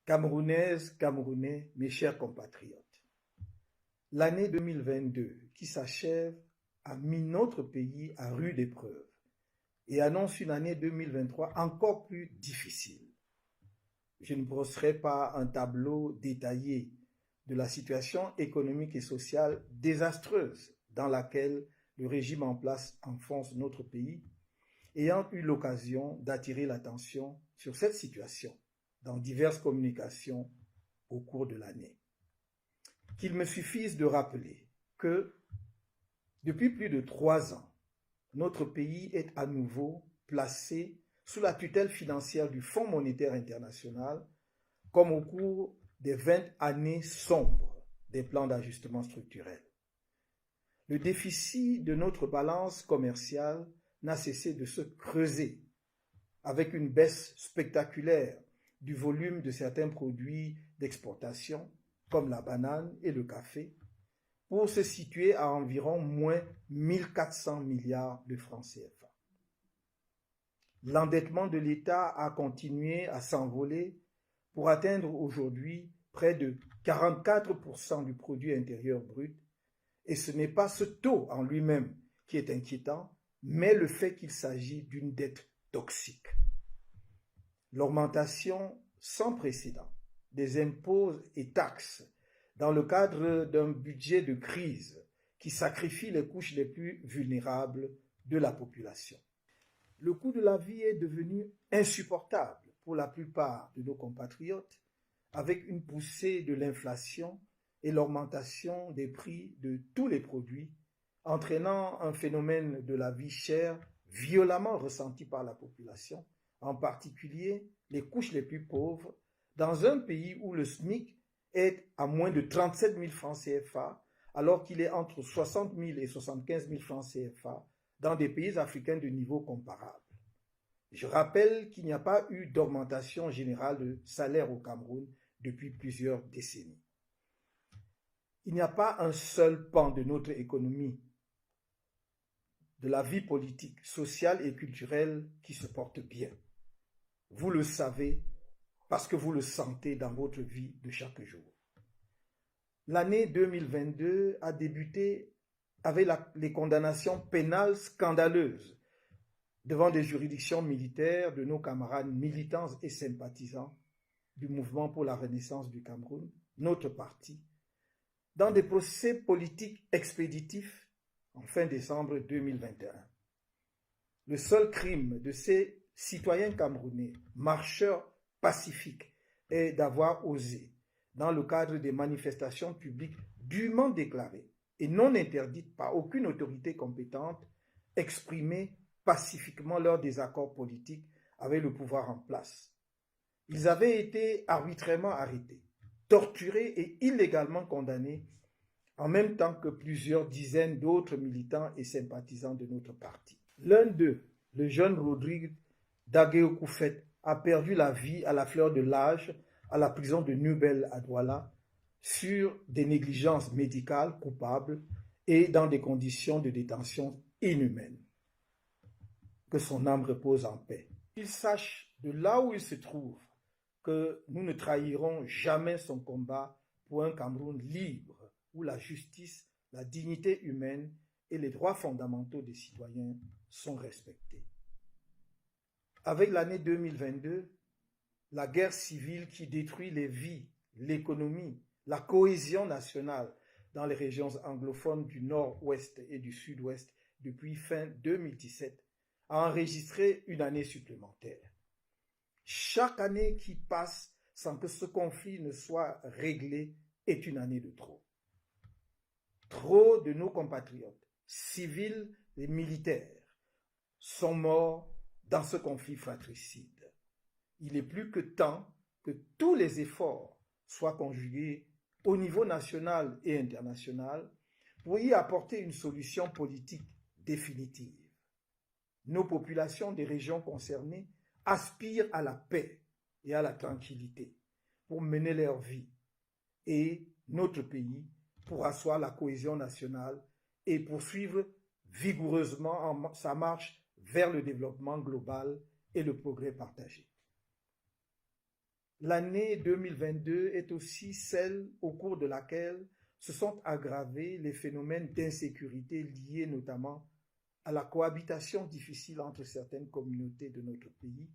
Camerounaises, Camerounais, mes chers compatriotes, l'année 2022 qui s'achève a mis notre pays à rude épreuve et annonce une année 2023 encore plus difficile. Je ne brosserai pas un tableau détaillé de la situation économique et sociale désastreuse dans laquelle le régime en place enfonce notre pays, ayant eu l'occasion d'attirer l'attention sur cette situation dans diverses communications au cours de l'année. Qu'il me suffise de rappeler que depuis plus de 3 ans, notre pays est à nouveau placé sous la tutelle financière du Fonds monétaire international, comme au cours des 20 années sombres des plans d'ajustement structurel. Le déficit de notre balance commerciale n'a cessé de se creuser, avec une baisse spectaculaire du volume de certains produits d'exportation, comme la banane et le café, pour se situer à environ moins 1400 milliards de francs CFA. L'endettement de l'État a continué à s'envoler pour atteindre aujourd'hui près de 44% du produit intérieur brut, et ce n'est pas ce taux en lui-même qui est inquiétant, mais le fait qu'il s'agit d'une dette toxique. L'augmentation sans précédent des impôts et taxes dans le cadre d'un budget de crise qui sacrifie les couches les plus vulnérables de la population. Le coût de la vie est devenu insupportable pour la plupart de nos compatriotes, avec une poussée de l'inflation et l'augmentation des prix de tous les produits, entraînant un phénomène de la vie chère violemment ressenti par la population, en particulier les couches les plus pauvres, dans un pays où le SMIC est à moins de 37 000 francs CFA, alors qu'il est entre 60 000 et 75 000 francs CFA dans des pays africains de niveau comparable. Je rappelle qu'il n'y a pas eu d'augmentation générale de salaire au Cameroun depuis plusieurs décennies. Il n'y a pas un seul pan de notre économie, de la vie politique, sociale et culturelle qui se porte bien. Vous le savez parce que vous le sentez dans votre vie de chaque jour. L'année 2022 a débuté avec les condamnations pénales scandaleuses devant des juridictions militaires de nos camarades militants et sympathisants du mouvement pour la renaissance du Cameroun, notre parti, dans des procès politiques expéditifs en fin décembre 2021. Le seul crime de ces citoyens camerounais, marcheurs pacifiques, est d'avoir osé, dans le cadre des manifestations publiques dûment déclarées et non interdites par aucune autorité compétente, exprimer pacifiquement leur désaccord politique avec le pouvoir en place. Ils avaient été arbitrairement arrêtés, torturés et illégalement condamnés, en même temps que plusieurs dizaines d'autres militants et sympathisants de notre parti. L'un d'eux, le jeune Rodrigue Daguerre-Koufet, a perdu la vie à la fleur de l'âge à la prison de Nubel à Douala sur des négligences médicales coupables et dans des conditions de détention inhumaines. Que son âme repose en paix. Qu'il sache de là où il se trouve que nous ne trahirons jamais son combat pour un Cameroun libre où la justice, la dignité humaine et les droits fondamentaux des citoyens sont respectés. Avec l'année 2022, la guerre civile qui détruit les vies, l'économie, la cohésion nationale dans les régions anglophones du nord-ouest et du sud-ouest depuis fin 2017 a enregistré une année supplémentaire. Chaque année qui passe sans que ce conflit ne soit réglé est une année de trop. Trop de nos compatriotes, civils et militaires, sont morts dans ce conflit fratricide. Il est plus que temps que tous les efforts soient conjugués au niveau national et international pour y apporter une solution politique définitive. Nos populations des régions concernées aspirent à la paix et à la tranquillité pour mener leur vie, et notre pays pour asseoir la cohésion nationale et poursuivre vigoureusement sa marche vers le développement global et le progrès partagé. l'année 2022 est aussi celle au cours de laquelle se sont aggravés les phénomènes d'insécurité liés notamment à la cohabitation difficile entre certaines communautés de notre pays,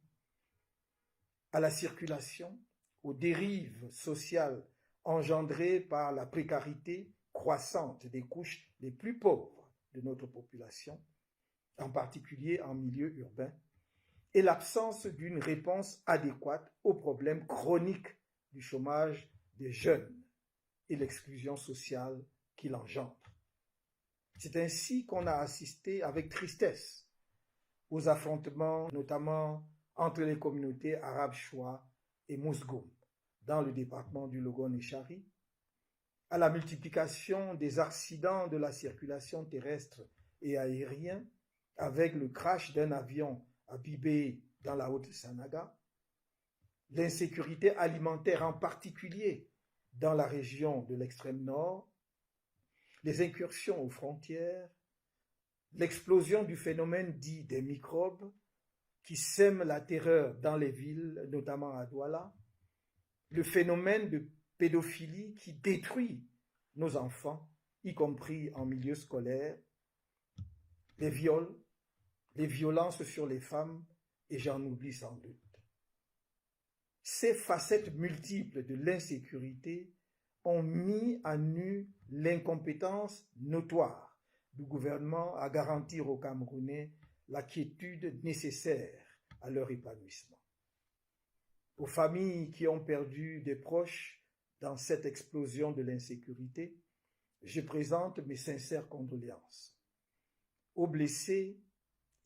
à la circulation, aux dérives sociales engendrées par la précarité croissante des couches les plus pauvres de notre population, en particulier en milieu urbain, et l'absence d'une réponse adéquate aux problèmes chroniques du chômage des jeunes et l'exclusion sociale qu'il engendre. C'est ainsi qu'on a assisté avec tristesse aux affrontements, notamment entre les communautés arabes Choua et Mousgoum, dans le département du Logone et Chari, à la multiplication des accidents de la circulation terrestre et aérienne, avec le crash d'un avion à Bibé dans la Haute-Sanaga, l'insécurité alimentaire en particulier dans la région de l'extrême nord, les incursions aux frontières, l'explosion du phénomène dit des microbes qui sèment la terreur dans les villes, notamment à Douala, le phénomène de pédophilie qui détruit nos enfants, y compris en milieu scolaire, les viols, les violences sur les femmes, et j'en oublie sans doute. Ces facettes multiples de l'insécurité ont mis à nu l'incompétence notoire du gouvernement à garantir aux Camerounais la quiétude nécessaire à leur épanouissement. Aux familles qui ont perdu des proches dans cette explosion de l'insécurité, je présente mes sincères condoléances. Aux blessés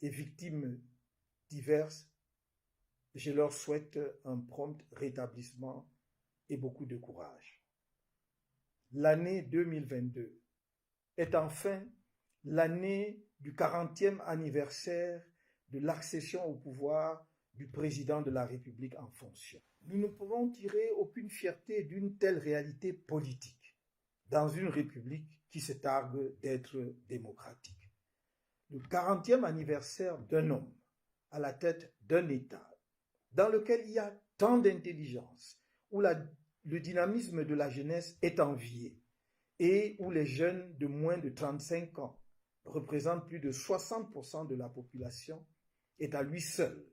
et victimes diverses, je leur souhaite un prompt rétablissement et beaucoup de courage. L'année 2022 est enfin l'année du 40e anniversaire de l'accession au pouvoir du président de la République en fonction. Nous ne pouvons tirer aucune fierté d'une telle réalité politique dans une République qui se targue d'être démocratique. Le 40e anniversaire d'un homme à la tête d'un État dans lequel il y a tant d'intelligence, où le dynamisme de la jeunesse est envié et où les jeunes de moins de 35 ans représentent plus de 60% de la population, est à lui seul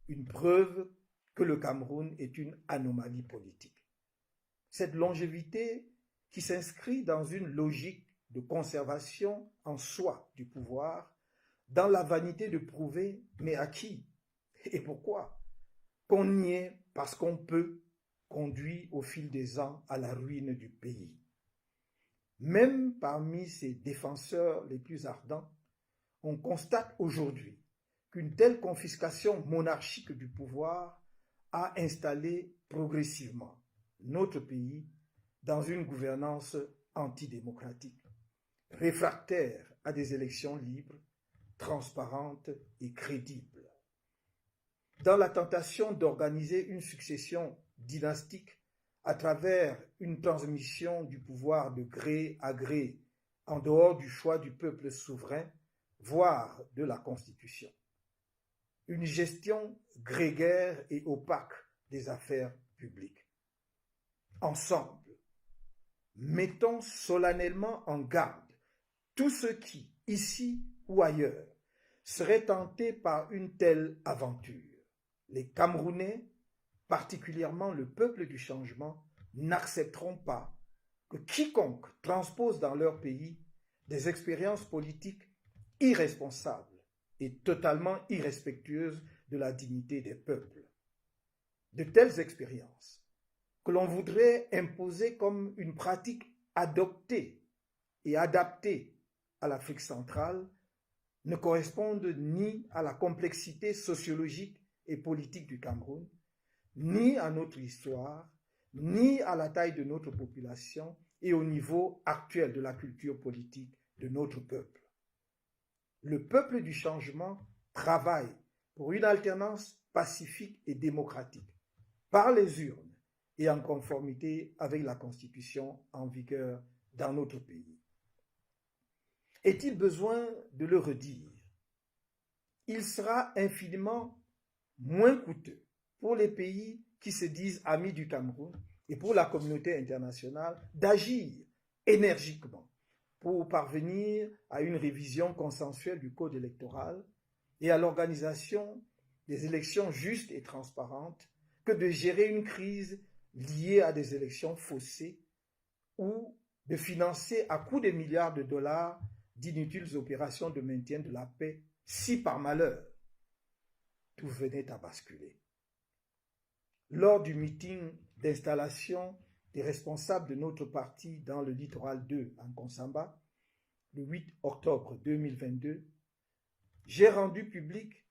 une preuve que le Cameroun est une anomalie politique. Cette longévité qui s'inscrit dans une logique de conservation en soi du pouvoir, dans la vanité de prouver, mais à qui et pourquoi, qu'on y est parce qu'on peut, conduit au fil des ans à la ruine du pays. Même parmi ses défenseurs les plus ardents, on constate aujourd'hui qu'une telle confiscation monarchique du pouvoir a installé progressivement notre pays dans une gouvernance antidémocratique, réfractaire à des élections libres, transparentes et crédibles. Dans la tentation d'organiser une succession dynastique à travers une transmission du pouvoir de gré à gré en dehors du choix du peuple souverain, voire de la Constitution. Une gestion grégaire et opaque des affaires publiques. Ensemble, mettons solennellement en garde tous ceux qui, ici ou ailleurs, seraient tentés par une telle aventure. Les Camerounais, particulièrement le peuple du changement, n'accepteront pas que quiconque transpose dans leur pays des expériences politiques irresponsables et totalement irrespectueuses de la dignité des peuples. De telles expériences que l'on voudrait imposer comme une pratique adoptée et adaptée à l'Afrique centrale ne correspondent ni à la complexité sociologique et politique du Cameroun, ni à notre histoire, ni à la taille de notre population et au niveau actuel de la culture politique de notre peuple. Le peuple du changement travaille pour une alternance pacifique et démocratique, par les urnes et en conformité avec la Constitution en vigueur dans notre pays. Est-il besoin de le redire? Il sera infiniment moins coûteux pour les pays qui se disent amis du Cameroun et pour la communauté internationale d'agir énergiquement pour parvenir à une révision consensuelle du code électoral et à l'organisation des élections justes et transparentes que de gérer une crise liée à des élections faussées ou de financer à coups de milliards de dollars d'inutiles opérations de maintien de la paix si par malheur tout venait à basculer. Lors du meeting d'installation des responsables de notre parti dans le littoral 2 en Konsamba, le 8 octobre 2022, j'ai rendu public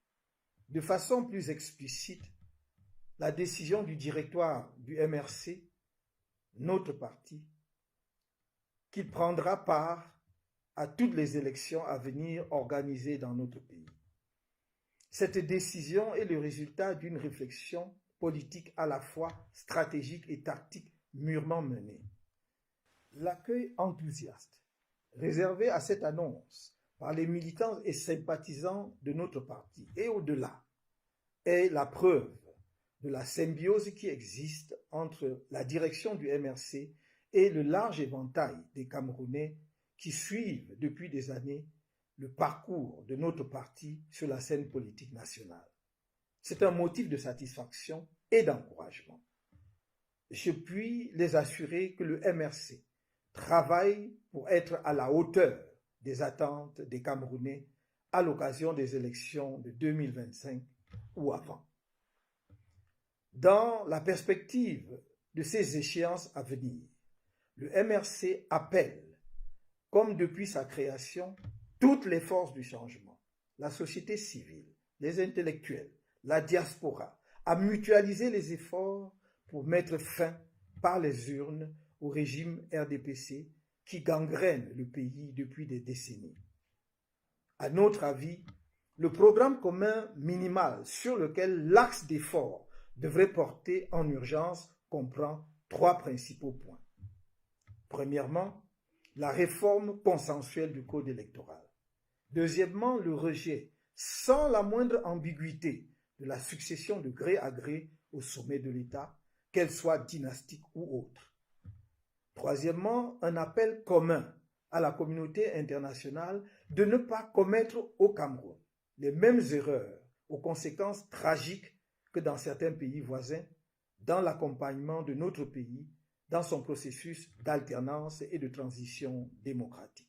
de façon plus explicite la décision du directoire du MRC, notre parti, qu'il prendra part à toutes les élections à venir organisées dans notre pays. Cette décision est le résultat d'une réflexion politique à la fois stratégique et tactique mûrement menée. L'accueil enthousiaste réservé à cette annonce par les militants et sympathisants de notre parti et au-delà est la preuve de la symbiose qui existe entre la direction du MRC et le large éventail des Camerounais qui suivent depuis des années le parcours de notre parti sur la scène politique nationale. C'est un motif de satisfaction et d'encouragement. Je puis les assurer que le MRC travaille pour être à la hauteur des attentes des Camerounais à l'occasion des élections de 2025 ou avant. Dans la perspective de ces échéances à venir, le MRC appelle, comme depuis sa création, toutes les forces du changement, la société civile, les intellectuels, la diaspora, à mutualiser les efforts pour mettre fin par les urnes au régime RDPC qui gangrène le pays depuis des décennies. À notre avis, le programme commun minimal sur lequel l'axe d'effort devrait porter en urgence comprend 3 principaux points. Premièrement, la réforme consensuelle du code électoral. Deuxièmement, le rejet, sans la moindre ambiguïté, de la succession de gré à gré au sommet de l'État, qu'elle soit dynastique ou autre. Troisièmement, un appel commun à la communauté internationale de ne pas commettre au Cameroun les mêmes erreurs aux conséquences tragiques que dans certains pays voisins dans l'accompagnement de notre pays dans son processus d'alternance et de transition démocratique.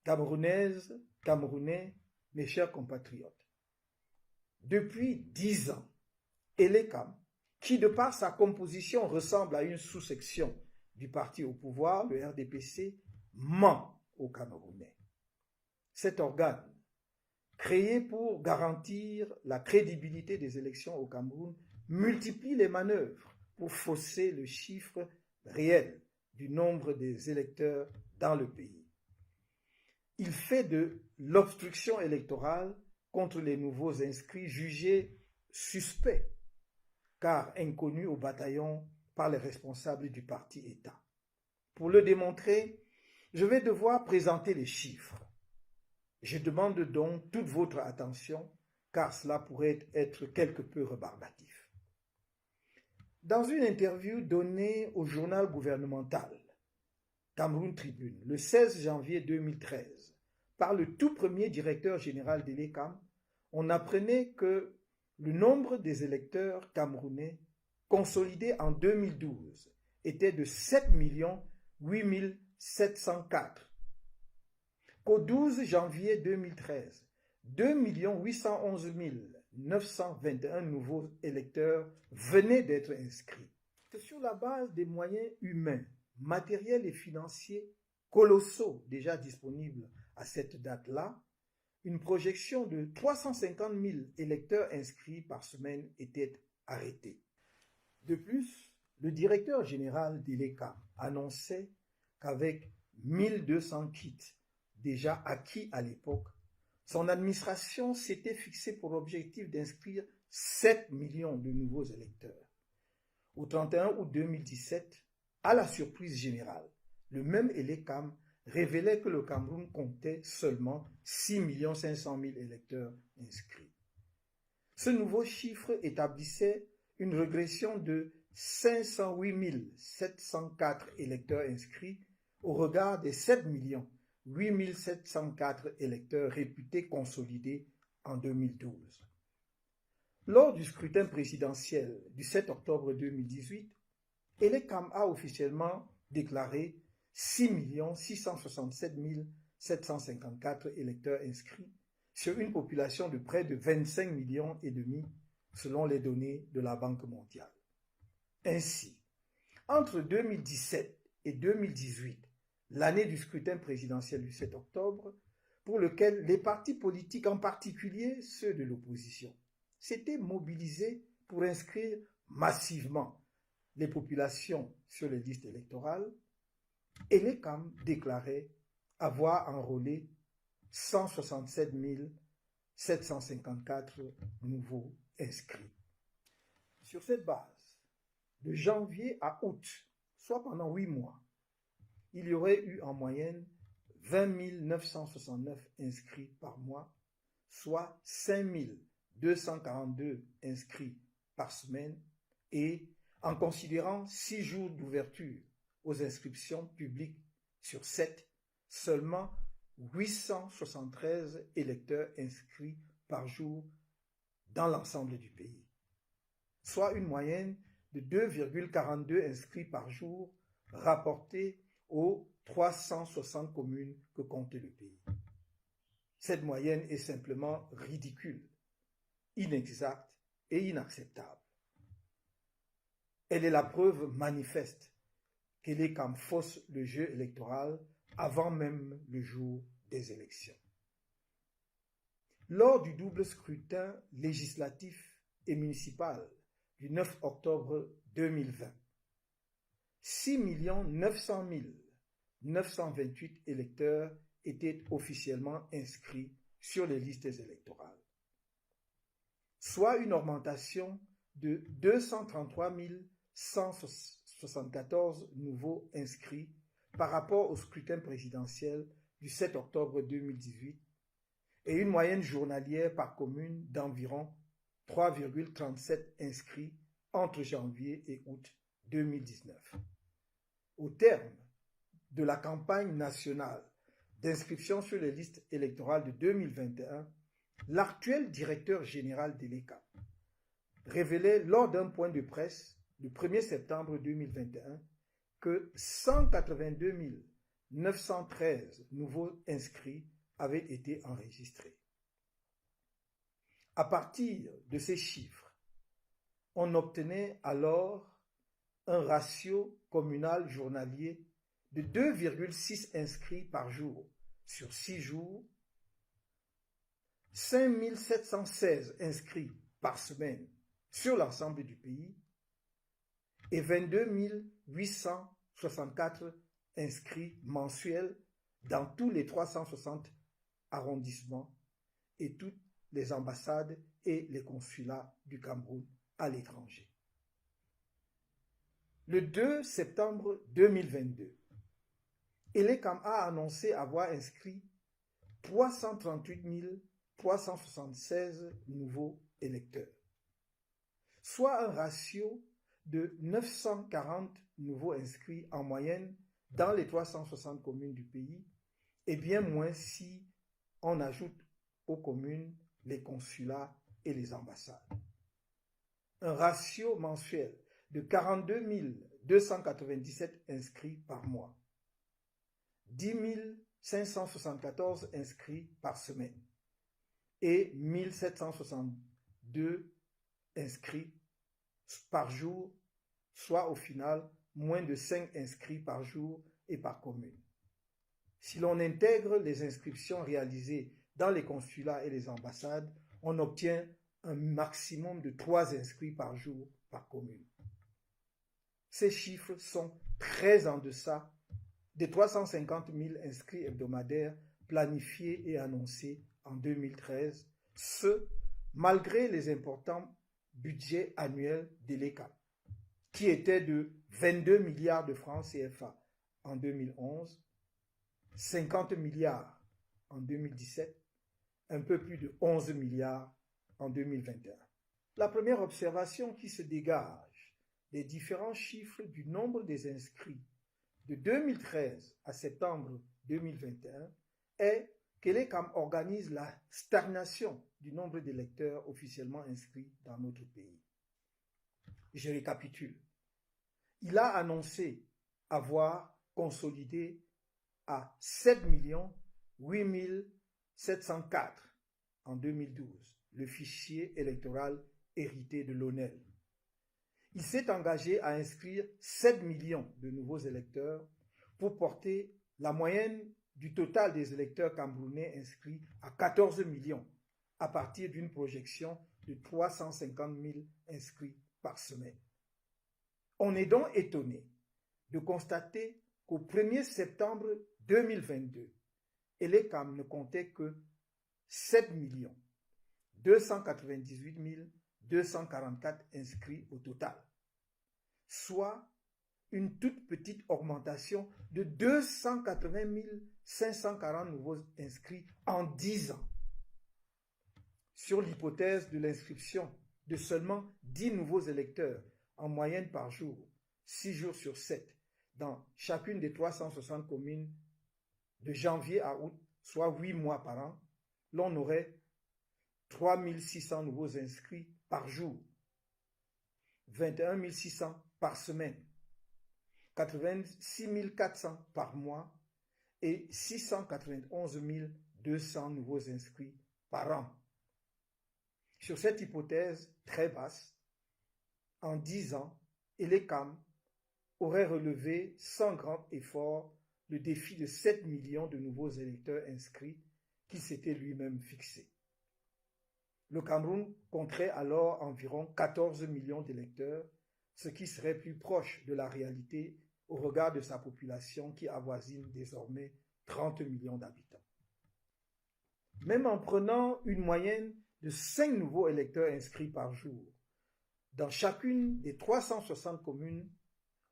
Camerounaises, Camerounais, mes chers compatriotes, depuis 10 ans, ELECAM, qui de par sa composition ressemble à une sous-section du parti au pouvoir, le RDPC, ment aux Camerounais. Cet organe, créé pour garantir la crédibilité des élections au Cameroun, multiplie les manœuvres pour fausser le chiffre réel du nombre des électeurs dans le pays. Il fait de l'obstruction électorale contre les nouveaux inscrits jugés suspects, car inconnus au bataillon par les responsables du parti État. Pour le démontrer, je vais devoir présenter les chiffres. Je demande donc toute votre attention, car cela pourrait être quelque peu rébarbatif. Dans une interview donnée au journal gouvernemental Cameroun Tribune le 16 janvier 2013 par le tout premier directeur général de l'ECAM, on apprenait que le nombre des électeurs camerounais consolidés en 2012 était de 7 704, qu'au 12 janvier 2013, 2 811 921 nouveaux électeurs venaient d'être inscrits. C'est sur la base des moyens humains, matériels et financiers colossaux déjà disponibles à cette date-là, une projection de 350 000 électeurs inscrits par semaine était arrêtée. De plus, le directeur général d'ELECAM annonçait qu'avec 1200 kits déjà acquis à l'époque, son administration s'était fixée pour objectif d'inscrire 7 millions de nouveaux électeurs. Au 31 août 2017, à la surprise générale, le même ELECAM révélait que le Cameroun comptait seulement 6 500 000 électeurs inscrits. Ce nouveau chiffre établissait une régression de 508 704 électeurs inscrits au regard des 7 8 704 électeurs réputés consolidés en 2012. Lors du scrutin présidentiel du 7 octobre 2018, Elekam a officiellement déclaré 6 667 754 électeurs inscrits sur une population de près de 25 millions et demi selon les données de la Banque mondiale. Ainsi, entre 2017 et 2018, l'année du scrutin présidentiel du 7 octobre, pour lequel les partis politiques, en particulier ceux de l'opposition, s'étaient mobilisés pour inscrire massivement les populations sur les listes électorales, Elekam déclarait avoir enrôlé 167 754 nouveaux inscrits. Sur cette base, de janvier à août, soit pendant 8 mois, il y aurait eu en moyenne 20 969 inscrits par mois, soit 5 242 inscrits par semaine, et en considérant 6 jours d'ouverture aux inscriptions publiques sur 7, seulement 873 électeurs inscrits par jour dans l'ensemble du pays, soit une moyenne de 2,42 inscrits par jour rapportés aux 360 communes que compte le pays. Cette moyenne est simplement ridicule, inexacte et inacceptable. Elle est la preuve manifeste qu'Elekam fausse le jeu électoral avant même le jour des élections. Lors du double scrutin législatif et municipal du 9 octobre 2020, 6 900 928 électeurs étaient officiellement inscrits sur les listes électorales, soit une augmentation de 233 174 nouveaux inscrits par rapport au scrutin présidentiel du 7 octobre 2018 et une moyenne journalière par commune d'environ 3,37 inscrits entre janvier et août 2019. Au terme de la campagne nationale d'inscription sur les listes électorales de 2021, l'actuel directeur général d'Elekam révélait lors d'un point de presse le 1er septembre 2021 que 182 913 nouveaux inscrits avaient été enregistrés. À partir de ces chiffres, on obtenait alors un ratio communal journalier de 2,6 inscrits par jour sur 6 jours, 5 716 inscrits par semaine sur l'ensemble du pays et 22 864 inscrits mensuels dans tous les 360 arrondissements et toutes les ambassades et les consulats du Cameroun à l'étranger. Le 2 septembre 2022, Elekam a annoncé avoir inscrit 338 376 nouveaux électeurs, soit un ratio de 940 nouveaux inscrits en moyenne dans les 360 communes du pays, et bien moins si on ajoute aux communes les consulats et les ambassades. Un ratio mensuel de 42 297 inscrits par mois, 10 574 inscrits par semaine et 1762 inscrits par jour, soit au final moins de 5 inscrits par jour et par commune. Si l'on intègre les inscriptions réalisées dans les consulats et les ambassades, on obtient un maximum de 3 inscrits par jour par commune. Ces chiffres sont très en deçà des 350 000 inscrits hebdomadaires planifiés et annoncés en 2013, ce malgré les importants budgets annuels d'Elekam, qui étaient de 22 milliards de francs CFA en 2011, 50 milliards en 2017, un peu plus de 11 milliards en 2021. La première observation qui se dégage des différents chiffres du nombre des inscrits de 2013 à septembre 2021 est que l'ECAM organise la stagnation du nombre d'électeurs officiellement inscrits dans notre pays. Je récapitule. Il a annoncé avoir consolidé à 7 8 704 en 2012 le fichier électoral hérité de l'ONEL. Il s'est engagé à inscrire 7 millions de nouveaux électeurs pour porter la moyenne du total des électeurs camerounais inscrits à 14 millions à partir d'une projection de 350 000 inscrits par semaine. On est donc étonné de constater qu'au 1er septembre 2022, l'ECAM ne comptait que 7 298 244 inscrits au total, soit une toute petite augmentation de 280 540 nouveaux inscrits en 10 ans. Sur l'hypothèse de l'inscription de seulement 10 nouveaux électeurs en moyenne par jour, 6 jours sur 7, dans chacune des 360 communes de janvier à août, soit 8 mois par an, l'on aurait 3 600 nouveaux inscrits par jour, 21 600 par semaine, 86 400 par mois et 691 200 nouveaux inscrits par an. Sur cette hypothèse très basse, en 10 ans, l'ECAM aurait relevé sans grand effort le défi de 7 millions de nouveaux électeurs inscrits qu'il s'était lui-même fixé. Le Cameroun compterait alors environ 14 millions d'électeurs, ce qui serait plus proche de la réalité au regard de sa population qui avoisine désormais 30 millions d'habitants. Même en prenant une moyenne de 5 nouveaux électeurs inscrits par jour, dans chacune des 360 communes,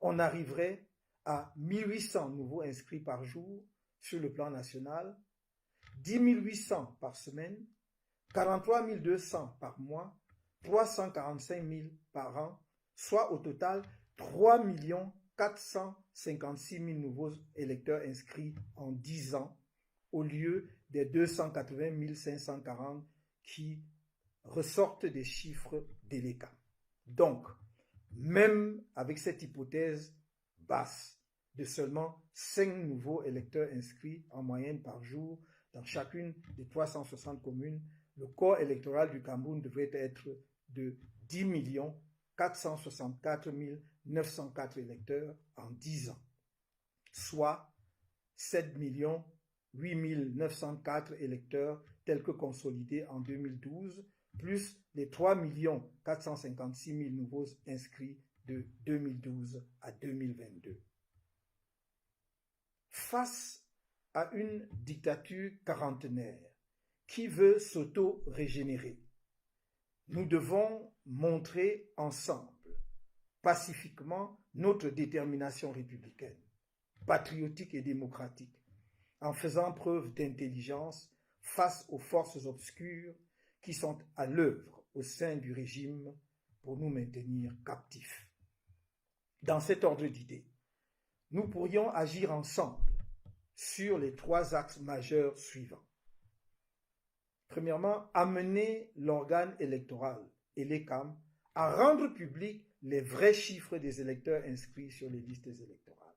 on arriverait à 1800 nouveaux inscrits par jour sur le plan national, 10 800 par semaine, 43 200 par mois, 345 000 par an, soit au total 3 456 000 nouveaux électeurs inscrits en 10 ans, au lieu des 280 540 qui ressortent des chiffres de l'ECAM. Donc, même avec cette hypothèse basse de seulement 5 nouveaux électeurs inscrits en moyenne par jour dans chacune des 360 communes, le corps électoral du Cameroun devrait être de 10 464 904 électeurs en 10 ans, soit 7 8 904 électeurs tels que consolidés en 2012, plus les 3 456 000 nouveaux inscrits de 2012 à 2022. Face à une dictature quarantenaire qui veut s'auto-régénérer, nous devons montrer ensemble, pacifiquement, notre détermination républicaine, patriotique et démocratique, en faisant preuve d'intelligence face aux forces obscures qui sont à l'œuvre au sein du régime pour nous maintenir captifs. Dans cet ordre d'idées, nous pourrions agir ensemble sur les 3 axes majeurs suivants. Premièrement, amener l'organe électoral et l'ECAM à rendre public les vrais chiffres des électeurs inscrits sur les listes électorales.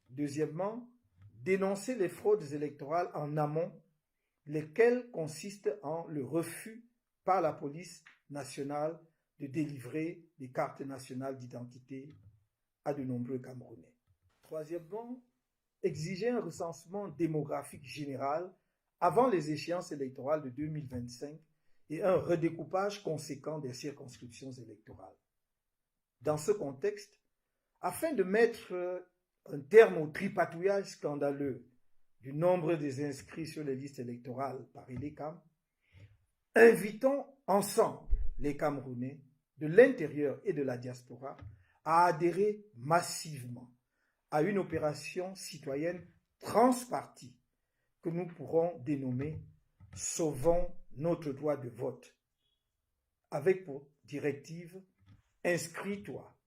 Deuxièmement, dénoncer les fraudes électorales en amont, lesquelles consistent en le refus par la police nationale de délivrer des cartes nationales d'identité à de nombreux Camerounais. Troisièmement, exiger un recensement démographique général avant les échéances électorales de 2025 et un redécoupage conséquent des circonscriptions électorales. Dans ce contexte, afin de mettre un terme au tripatouillage scandaleux du nombre des inscrits sur les listes électorales par l'ECAM, invitons ensemble les Camerounais de l'intérieur et de la diaspora à adhérer massivement à une opération citoyenne transpartie que nous pourrons dénommer « Sauvons notre droit de vote ». avec pour directive: inscris-toi,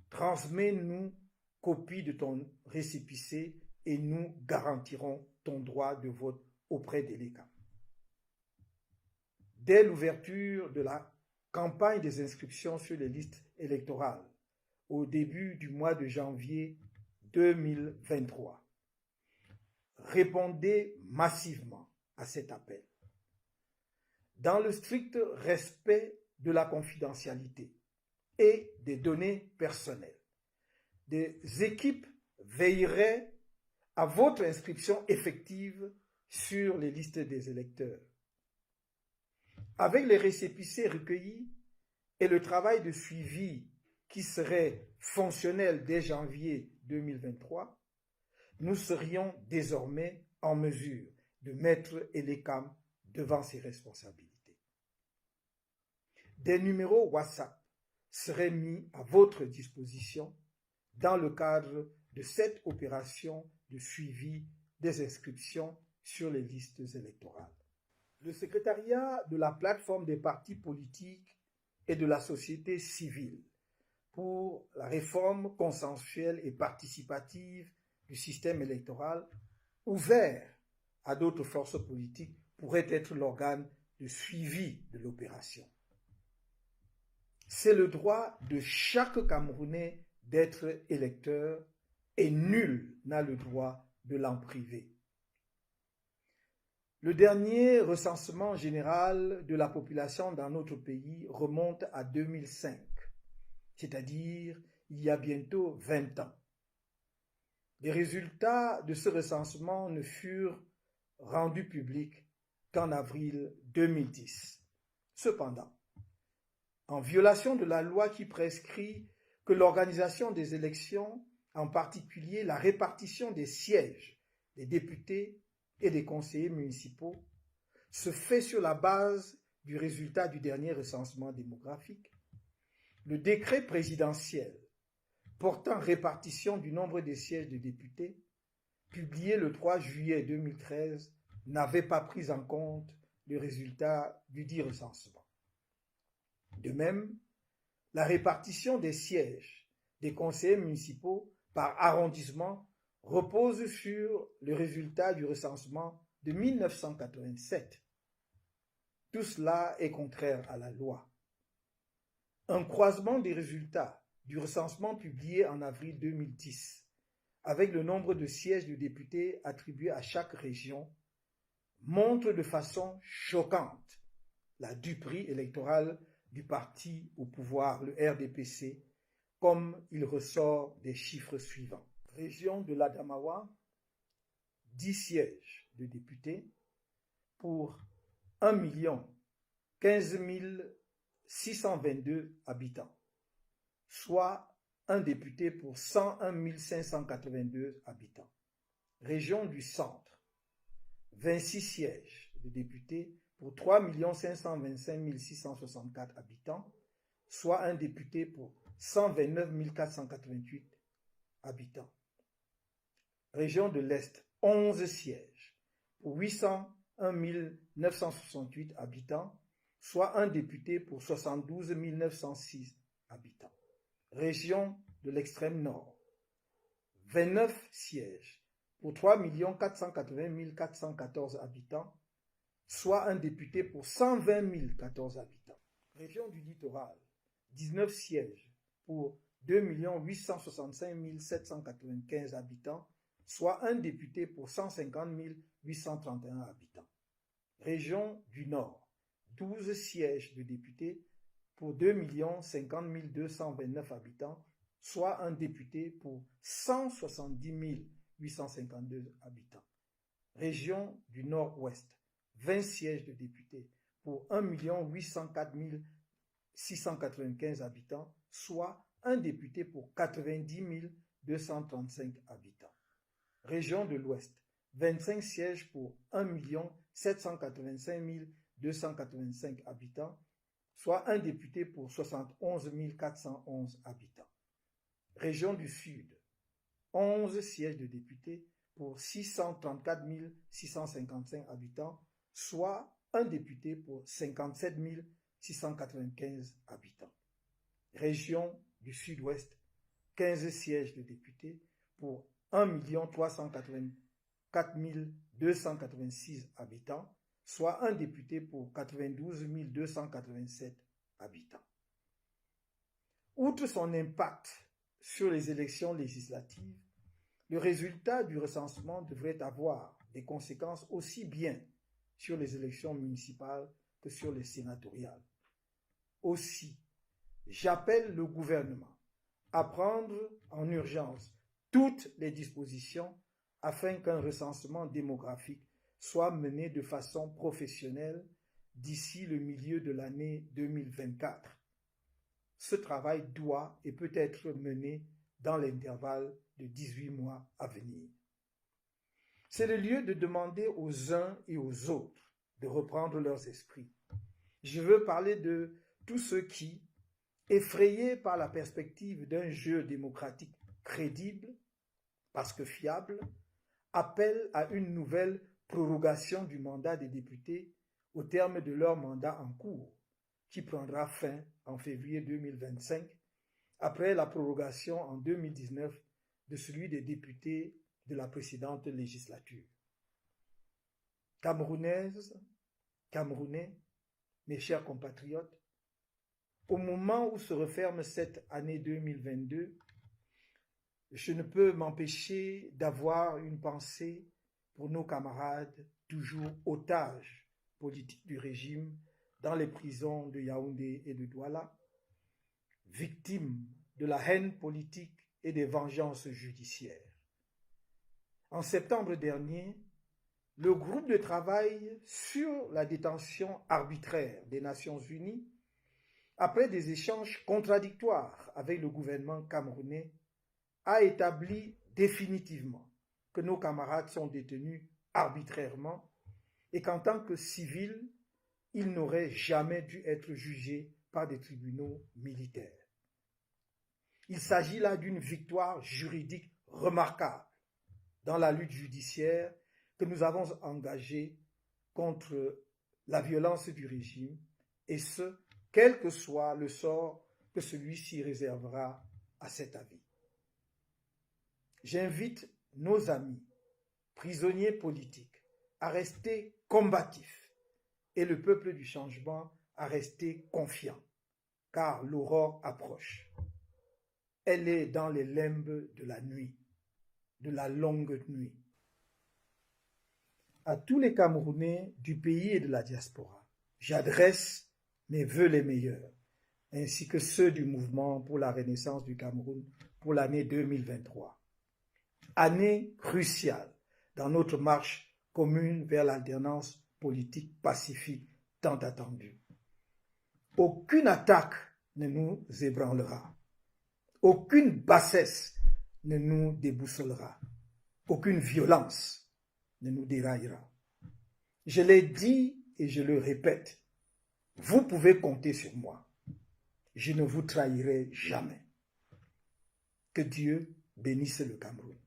transmets-nous copie de ton récépissé et nous garantirons ton droit de vote auprès de l'ECAM. Dès l'ouverture de la campagne des inscriptions sur les listes électorales, au début du mois de janvier 2023, répondez massivement à cet appel. Dans le strict respect de la confidentialité et des données personnelles, des équipes veilleraient à votre inscription effective sur les listes des électeurs. Avec les récépissés recueillis et le travail de suivi qui serait fonctionnel dès janvier 2023, nous serions désormais en mesure de mettre l'ECAM devant ses responsabilités. Des numéros WhatsApp seraient mis à votre disposition dans le cadre de cette opération de suivi des inscriptions sur les listes électorales. Le secrétariat de la plateforme des partis politiques et de la société civile pour la réforme consensuelle et participative du système électoral, ouvert à d'autres forces politiques, pourrait être l'organe de suivi de l'opération. C'est le droit de chaque Camerounais d'être électeur et nul n'a le droit de l'en priver. Le dernier recensement général de la population dans notre pays remonte à 2005, c'est-à-dire il y a bientôt 20 ans. Les résultats de ce recensement ne furent rendus publics qu'en avril 2010. Cependant, en violation de la loi qui prescrit que l'organisation des élections, en particulier la répartition des sièges des députés et des conseillers municipaux, se fait sur la base du résultat du dernier recensement démographique, le décret présidentiel portant répartition du nombre des sièges de députés, publié le 3 juillet 2013, n'avait pas pris en compte le résultat du dit recensement. De même, la répartition des sièges des conseillers municipaux par arrondissement repose sur le résultat du recensement de 1987. Tout cela est contraire à la loi. Un croisement des résultats du recensement publié en avril 2010 avec le nombre de sièges de députés attribués à chaque région montre de façon choquante la duperie électorale du parti au pouvoir, le RDPC, comme il ressort des chiffres suivants. Région de l'Adamawa, 10 sièges de députés pour 1 15 622 habitants, soit un député pour 101 582 habitants. Région du Centre, 26 sièges de députés pour 3 525 664 habitants, soit un député pour 129 488 habitants. Région de l'Est, 11 sièges pour 801 968 habitants, soit un député pour 72 906 habitants. Région de l'extrême nord, 29 sièges pour 3 480 414 habitants, soit un député pour 120 014 habitants. Région du littoral, 19 sièges pour 2 865 795 habitants, soit un député pour 150 831 habitants. Région du Nord, 12 sièges de députés pour 2 50 229 habitants, soit un député pour 170 852 habitants. Région du Nord-Ouest, 20 sièges de députés pour 1 804 695 habitants, soit un député pour 90 235 habitants. Région de l'Ouest, 25 sièges pour 1 785 285 habitants, soit un député pour 71 411 habitants. Région du Sud, 11 sièges de députés pour 634 655 habitants, soit un député pour 57 695 habitants. Région du Sud-Ouest, 15 sièges de députés pour 1 384 286 habitants, soit un député pour 92 287 habitants. Outre son impact sur les élections législatives, le résultat du recensement devrait avoir des conséquences aussi bien sur les élections municipales que sur les sénatoriales. Aussi, j'appelle le gouvernement à prendre en urgence toutes les dispositions afin qu'un recensement démographique soit mené de façon professionnelle d'ici le milieu de l'année 2024. Ce travail doit et peut être mené dans l'intervalle de 18 mois à venir. C'est le lieu de demander aux uns et aux autres de reprendre leurs esprits. Je veux parler de tous ceux qui, effrayés par la perspective d'un jeu démocratique crédible, parce que fiable, appellent à une nouvelle prorogation du mandat des députés au terme de leur mandat en cours, qui prendra fin en février 2025, après la prorogation en 2019 de celui des députés de la précédente législature. Camerounaises, Camerounais, mes chers compatriotes, au moment où se referme cette année 2022, je ne peux m'empêcher d'avoir une pensée pour nos camarades toujours otages politiques du régime dans les prisons de Yaoundé et de Douala, victimes de la haine politique et des vengeances judiciaires. En septembre dernier, le groupe de travail sur la détention arbitraire des Nations Unies, après des échanges contradictoires avec le gouvernement camerounais, a établi définitivement que nos camarades sont détenus arbitrairement et qu'en tant que civils, ils n'auraient jamais dû être jugés par des tribunaux militaires. Il s'agit là d'une victoire juridique remarquable dans la lutte judiciaire que nous avons engagée contre la violence du régime, et ce, quel que soit le sort que celui-ci réservera à cet avis. J'invite nos amis, prisonniers politiques, à rester combatifs et le peuple du changement à rester confiant, car l'aurore approche. Elle est dans les limbes de la nuit, de la longue nuit. À tous les Camerounais du pays et de la diaspora, j'adresse mes vœux les meilleurs, ainsi que ceux du mouvement pour la renaissance du Cameroun pour l'année 2023. Année cruciale dans notre marche commune vers l'alternance politique pacifique tant attendue. Aucune attaque ne nous ébranlera. Aucune bassesse ne nous déboussolera. Aucune violence ne nous déraillera. Je l'ai dit et je le répète, vous pouvez compter sur moi. Je ne vous trahirai jamais. Que Dieu bénisse le Cameroun.